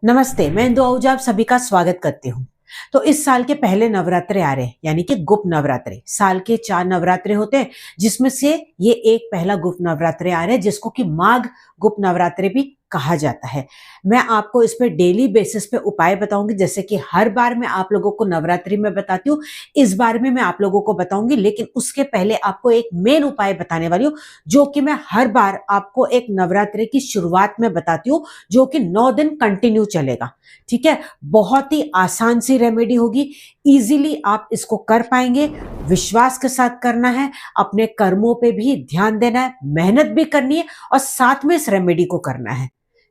नमस्ते, मैं इंदु आहूजा आप सभी का स्वागत करती हूँ। तो इस साल के पहले नवरात्रे आ रहे हैं, यानी कि गुप्त नवरात्रे। साल के 4 नवरात्रे होते हैं, जिसमें से ये एक पहला गुप्त नवरात्रे आ रहे हैं, जिसको कि माघ गुप्त नवरात्रे भी कहा जाता है। मैं आपको इस पे डेली बेसिस पे उपाय बताऊंगी, जैसे कि हर बार मैं आप लोगों को नवरात्रि में बताती हूँ, इस बार में मैं आप लोगों को बताऊंगी, लेकिन उसके पहले आपको एक मेन उपाय बताने वाली हूँ, जो कि मैं हर बार आपको एक नवरात्रि की शुरुआत में बताती हूँ, जो कि 9 दिन कंटिन्यू चलेगा। ठीक है, बहुत ही आसान सी रेमेडी होगी, इजीली आप इसको कर पाएंगे। विश्वास के साथ करना है, अपने कर्मों पे भी ध्यान देना है, मेहनत भी करनी है और साथ में इस रेमेडी को करना है।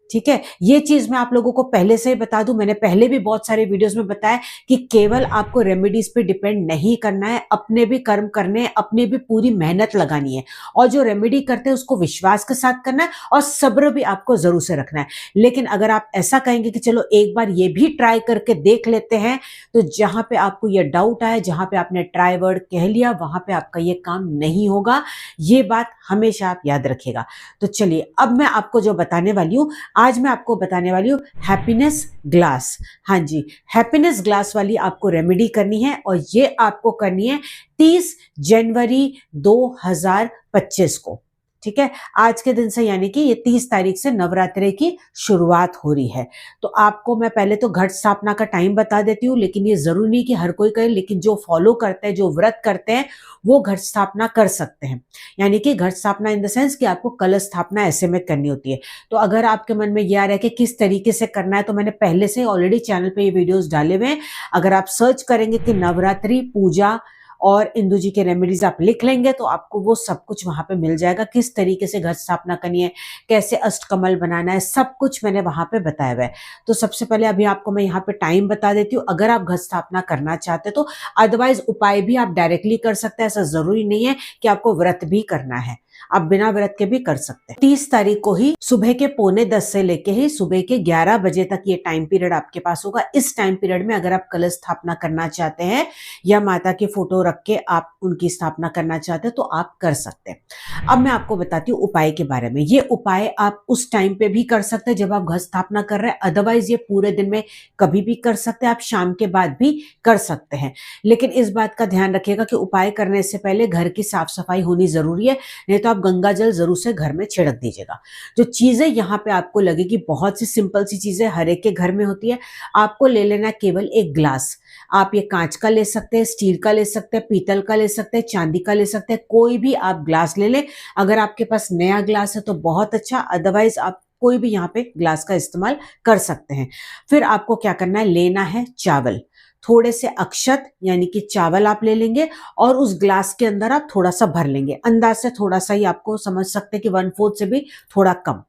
ठीक है, ये चीज मैं आप लोगों को पहले से ही बता दूं, मैंने पहले भी बहुत सारे वीडियोस में बताया कि केवल आपको रेमेडीज पे डिपेंड नहीं करना है, अपने भी कर्म करने हैं, अपनी भी पूरी मेहनत लगानी है और जो रेमेडी करते हैं उसको विश्वास के साथ करना है और सब्र भी आपको जरूर से रखना है। लेकिन अगर आप ऐसा कहेंगे कि चलो एक बार ये भी ट्राई करके देख लेते हैं, तो जहां पे आपको ये डाउट आए, जहां पे आपने ट्राई वर्ड कह लिया, वहां पे आपका ये काम नहीं होगा। ये बात हमेशा आप याद रखिएगा। तो चलिए, अब मैं आपको जो बताने वाली हूँ, आज मैं आपको बताने वाली हूँ हैप्पीनेस ग्लास। हाँ जी, हैप्पीनेस ग्लास वाली आपको रेमेडी करनी है और ये आपको करनी है 30 जनवरी 2025 को। ठीक है, आज के दिन से, यानी कि ये 30 तारीख से नवरात्रि की शुरुआत हो रही है। तो आपको मैं पहले तो घट स्थापना का टाइम बता देती हूँ, लेकिन ये जरूरी नहीं कि हर कोई करे, लेकिन जो फॉलो करते हैं, जो व्रत करते हैं, वो घट स्थापना कर सकते हैं। यानी कि घट स्थापना इन द सेंस कि आपको कलश स्थापना ऐसे में करनी होती है। तो अगर आपके मन में ये आ रहा है कि किस तरीके से करना है, तो मैंने पहले से ऑलरेडी चैनल पे ये वीडियोस डाले हुए हैं। अगर आप सर्च करेंगे कि नवरात्रि पूजा और इंदु जी के रेमेडीज आप लिख लेंगे, तो आपको वो सब कुछ वहां पे मिल जाएगा। किस तरीके से घट स्थापना करनी है, कैसे अष्टकमल बनाना है, सब कुछ मैंने वहां पे बताया हुआ है। तो सबसे पहले अभी आपको मैं यहाँ पे टाइम बता देती हूँ, अगर आप घट स्थापना करना चाहते तो। अदरवाइज उपाय भी आप डायरेक्टली कर सकते हैं, ऐसा जरूरी नहीं है कि आपको व्रत भी करना है, आप बिना व्रत के भी कर सकते हैं। 30 तारीख को ही सुबह के 9:45 से लेके ही सुबह के 11 बजे तक ये टाइम पीरियड आपके पास होगा। इस टाइम पीरियड में अगर आप कलश स्थापना करना चाहते हैं या माता की फोटो रख के आप उनकी स्थापना करना चाहते हैं, तो आप कर सकते हैं। अब मैं आपको बताती हूँ उपाय के बारे में। ये उपाय आप उस टाइम पे भी कर सकते हैं जब आप घट स्थापना कर रहे हैं, अदरवाइज ये पूरे दिन में कभी भी कर सकते हैं, आप शाम के बाद भी कर सकते हैं। लेकिन इस बात का ध्यान रखिएगा कि उपाय करने से पहले घर की साफ सफाई होनी जरूरी है, नहीं तो आप गंगा जल जरूर से घर में छिड़क दीजिएगा। जो चीजें यहाँ पे आपको लगेगी बहुत सी सिंपल सी चीजें हर एक के घर में होती है। आपको ले लेना केवल एक ग्लास। आप ये कांच का ले सकते हैं, स्टील का ले सकते हैं, पीतल का ले सकते हैं, चांदी का ले सकते हैं, कोई भी आप ग्लास ले लें। अगर आपके पास नया ग्लास है तो बहुत अच्छा, अदरवाइज आप कोई भी यहाँ पे ग्लास का इस्तेमाल कर सकते हैं। फिर आपको क्या करना है, लेना है चावल, थोड़े से अक्षत यानी कि चावल आप ले लेंगे और उस ग्लास के अंदर आप थोड़ा सा भर लेंगे, अंदाज से थोड़ा सा ही, आपको समझ सकते हैं कि 1/4 से भी थोड़ा कम।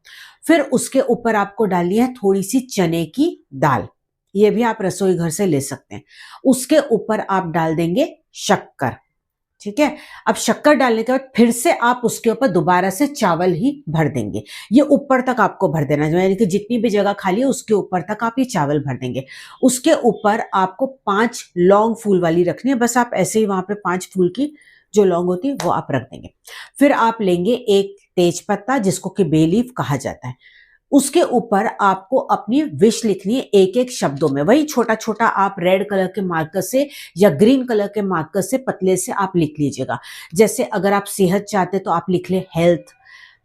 फिर उसके ऊपर आपको डालनी है थोड़ी सी चने की दाल, ये भी आप रसोई घर से ले सकते हैं। उसके ऊपर आप डाल देंगे शक्कर। ठीक है, अब शक्कर डालने के बाद फिर से आप उसके ऊपर दोबारा से चावल ही भर देंगे। ये ऊपर तक आपको भर देना है, यानी कि जितनी भी जगह खाली है उसके ऊपर तक आप ये चावल भर देंगे। उसके ऊपर आपको 5 लौंग फूल वाली रखनी है, बस आप ऐसे ही वहां पे 5 फूल की जो लौंग होती है वो आप रख देंगे। फिर आप लेंगे एक तेज पत्ता, जिसको कि बे लीफ कहा जाता है। उसके ऊपर आपको अपनी विश लिखनी है एक एक शब्दों में, वही छोटा छोटा आप रेड कलर के मार्कर से या ग्रीन कलर के मार्कर से पतले से आप लिख लीजिएगा। जैसे अगर आप सेहत चाहते तो आप लिख ले हेल्थ,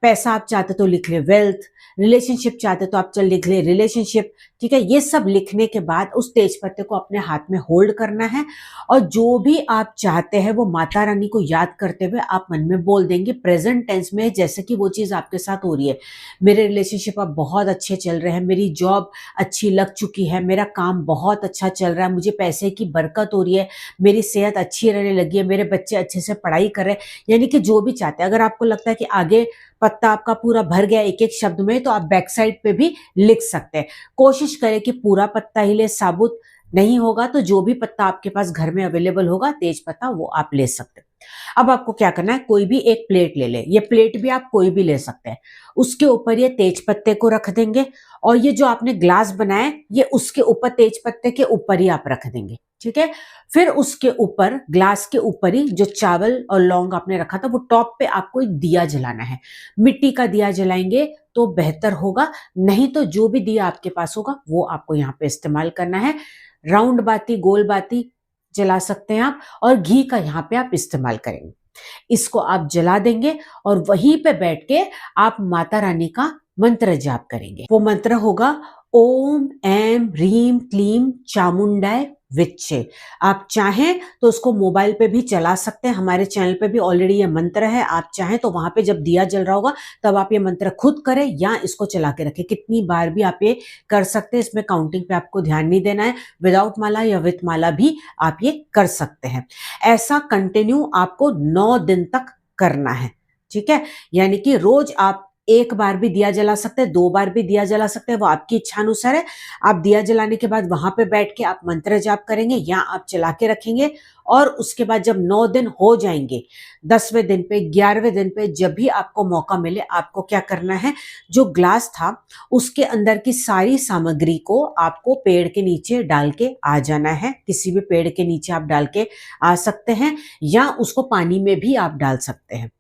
पैसा आप चाहते तो लिख ले वेल्थ, रिलेशनशिप चाहते तो आप चल लिख ले रिलेशनशिप। ठीक है, ये सब लिखने के बाद उस तेज पत्ते को अपने हाथ में होल्ड करना है और जो भी आप चाहते हैं वो माता रानी को याद करते हुए आप मन में बोल देंगे प्रेजेंट टेंस में, जैसे कि वो चीज आपके साथ हो रही है। मेरे रिलेशनशिप अब बहुत अच्छे चल रहे हैं, मेरी जॉब अच्छी लग चुकी है, मेरा काम बहुत अच्छा चल रहा है, मुझे पैसे की बरकत हो रही है, मेरी सेहत अच्छी रहने लगी है, मेरे बच्चे अच्छे से पढ़ाई कर रहे हैं। यानी कि जो भी चाहते हैं, अगर आपको लगता है कि आगे पत्ता आपका पूरा भर गया एक एक शब्द में, तो आप बैक साइड पे भी लिख सकते हैं। कोशिश करें कि पूरा पत्ता ही ले, साबुत नहीं होगा तो जो भी पत्ता आपके पास घर में अवेलेबल होगा तेज पत्ता, वो आप ले सकते हैं। अब आपको क्या करना है, कोई भी एक प्लेट ले ले, ये प्लेट भी आप कोई भी ले सकते हैं। उसके ऊपर ये तेज पत्ते को रख देंगे और ये जो आपने ग्लास बनाया है ये उसके ऊपर तेज पत्ते के ऊपर ही आप रख देंगे। ठीक है, फिर उसके ऊपर ग्लास के ऊपर ही जो चावल और लौंग आपने रखा था वो टॉप पे आपको एक दिया जलाना है। मिट्टी का दिया जलाएंगे, तो बेहतर होगा, नहीं तो जो भी दिया आपके पास होगा वो आपको यहाँ पे इस्तेमाल करना है। राउंड बाती, गोल बाती जला सकते हैं आप, और घी का यहाँ पे आप इस्तेमाल करेंगे। इसको आप जला देंगे और वहीं पे बैठ के आप माता रानी का मंत्र जाप करेंगे। वो मंत्र होगा ओम ऐं ह्रीं क्लीं चामुंडाय विच्चे। आप चाहें तो उसको मोबाइल पे भी चला सकते हैं, हमारे चैनल पे भी ऑलरेडी ये मंत्र है। आप चाहें तो वहां पे जब दिया जल रहा होगा तब आप ये मंत्र खुद करें या इसको चला के रखें। कितनी बार भी आप ये कर सकते हैं, इसमें काउंटिंग पे आपको ध्यान नहीं देना है। विदाउट माला या विथ माला भी आप ये कर सकते हैं। ऐसा कंटिन्यू आपको 9 दिन तक करना है, ठीक है। यानी कि रोज आप 1 बार भी दिया जला सकते हैं, 2 बार भी दिया जला सकते हैं, वो आपकी इच्छा अनुसार है। आप दिया जलाने के बाद वहां पे बैठ के आप मंत्र जाप करेंगे या आप चला के रखेंगे, और उसके बाद जब 9 दिन हो जाएंगे, 10वें दिन पे, 11वें दिन पे, जब भी आपको मौका मिले, आपको क्या करना है, जो ग्लास था उसके अंदर की सारी सामग्री को आपको पेड़ के नीचे डाल के आ जाना है। किसी भी पेड़ के नीचे आप डाल के आ सकते हैं या उसको पानी में भी आप डाल सकते हैं,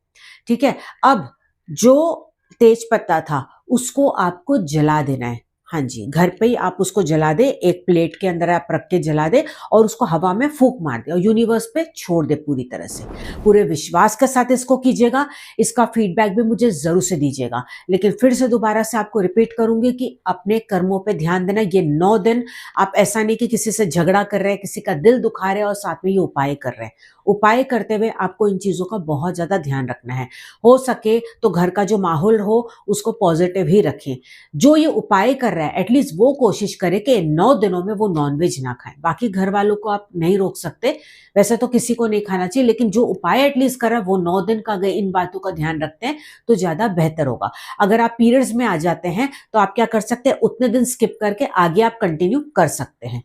ठीक है। अब जो तेज पत्ता था उसको आपको जला देना है। हाँ जी, घर पे ही आप उसको जला दे, एक प्लेट के अंदर आप रख के जला दे और उसको हवा में फूंक मार दे और यूनिवर्स पे छोड़ दे पूरी तरह से। पूरे विश्वास के साथ इसको कीजिएगा। इसका फीडबैक भी मुझे जरूर से दीजिएगा। लेकिन फिर से दोबारा से आपको रिपीट करूंगी कि अपने कर्मों पे ध्यान देना। ये 9 दिन आप ऐसा नहीं कि किसी से झगड़ा कर रहे हैं, किसी का दिल दुखा रहे हैं और साथ में ये उपाय कर रहे हैं। उपाय करते हुए आपको इन चीजों का बहुत ज्यादा ध्यान रखना है। हो सके तो घर का जो माहौल हो उसको पॉजिटिव ही रखें। जो ये उपाय कर रहा है एटलीस्ट वो कोशिश करे कि 9 दिनों में वो नॉनवेज ना खाए। बाकी घर वालों को आप नहीं रोक सकते, वैसे तो किसी को नहीं खाना चाहिए, लेकिन जो उपाय एटलीस्ट कर रहा है वो 9 दिन का गए, इन बातों का ध्यान रखते हैं तो ज्यादा बेहतर होगा। अगर आप पीरियड्स में आ जाते हैं तो आप क्या कर सकते हैं, उतने दिन स्किप करके आगे आप कंटिन्यू कर सकते हैं,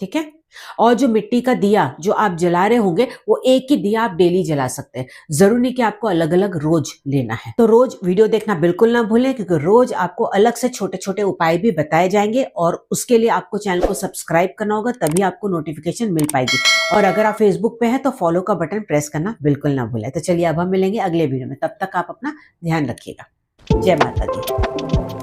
ठीक है। और जो मिट्टी का दिया जो आप जला रहे होंगे वो एक ही दिया आप डेली जला सकते हैं, जरूर नहीं कि आपको अलग अलग रोज लेना है। तो रोज वीडियो देखना बिल्कुल ना भूलें, क्योंकि रोज आपको अलग से छोटे छोटे उपाय भी बताए जाएंगे और उसके लिए आपको चैनल को सब्सक्राइब करना होगा, तभी आपको नोटिफिकेशन मिल पाएगी। और अगर आप फेसबुक पे हैं तो फॉलो का बटन प्रेस करना बिल्कुल ना भूलें। तो चलिए अब हम मिलेंगे अगले वीडियो में, तब तक आप अपना ध्यान रखिएगा। जय माता दी।